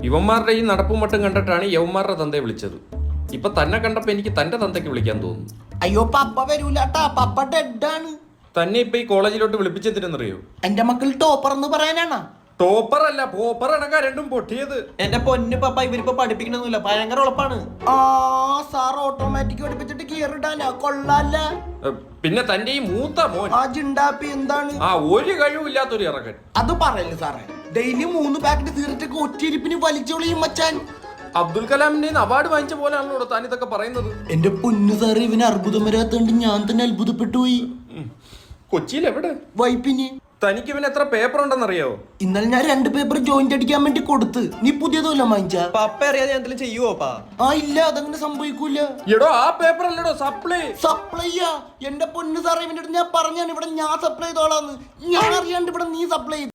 ഇവന്മാരുടെ ഈ നടപ്പും മട്ടും കണ്ടിട്ടാണ് യവന്മാരുടെ തന്തയെ വിളിച്ചത്. ഇപ്പൊ തന്നെ കണ്ടപ്പോ എനിക്ക് തന്റെ തന്തയ്ക്ക് വിളിക്കാൻ തോന്നുന്നു. അയ്യോ പപ്പ വരൂലാട്ടാ, പപ്പ ഡെഡാണ്. തന്നെ ഇപ്പൊ ഈ കോളേജിലോട്ട് വിളിപ്പിച്ചെന്തിനെന്നറിയോ? എന്റെ മക്കൾ ടോപ്പർ എന്ന് പറയാനാണ്. ടോപ്പർ അല്ല, പോപ്പർ അടക്ക രണ്ടും പൊട്ടിയത്. എന്റെ പൊന്നു പപ്പ, ഇവരിപ്പോ പഠിപ്പിക്കണമെന്നില്ല, ഭയങ്കര ഉളപ്പാണ്. ആ സാർ ഓട്ടോമാറ്റിക് പഠിപ്പിച്ചിട്ട് കീറിടാനാ, കൊള്ളാല്ല. പിന്നെ തന്റെ ഈ മൂത്ത മോൻ ആ ജിണ്ടാപ്പി എന്താണ്? ആ ഒരു കഴിവില്ലാത്തൊരു ഇറക്കൻ. അത് പറയല്ലേ സാറേ, ഡെയിലി 3 പാക്കറ്റ് സിഗരറ്റ് ഒറ്റയിരിപ്പിന് വലിച്ചോളിയും മച്ചാൻ. അബ്ദുൽ കലാമിന്റെ അവാർഡ് വാങ്ങിച്ച പോലെയാണല്ലോ താൻ ഇതൊക്കെ പറയുന്നത്. എന്റെ പൊന്നു സാറേ, ഇവന് അർബുദം വരാത്തോണ്ട് ഞാൻ തന്നെ അത്ഭുതപ്പെട്ടു പോയി. കൊച്ചിയിൽ എവിടെ? വൈപ്പിന്. തനിക്ക് ഇവന് എത്ര പേപ്പർ ഉണ്ടെന്നറിയോ? ഇന്നലെ ഞാൻ 2 പേപ്പർ ജോയിന്റ് അടിക്കാൻ വേണ്ടി കൊടുത്ത്. നീ പുതിയതല്ല വാങ്ങിച്ച? പപ്പ അറിയാതെ എന്തെങ്കിലും ചെയ്യുവോ പാ? ആ ഇല്ല, അതങ്ങനെ സംഭവിക്കൂല. എടോ ആ പേപ്പർ അല്ലടോ സപ്ലൈ. സപ്ലൈയാ? എന്റെ പൊന്നു സാറേ, ഇവന്റെ അടുത്ത് ഞാൻ പറഞ്ഞാണ് ഇവിടെ ഞാൻ സപ്ലൈ ചെയ്തോളാന്ന്. ഞാൻ അറിയാണ്ട് ഇവിടെ നീ സപ്ലൈ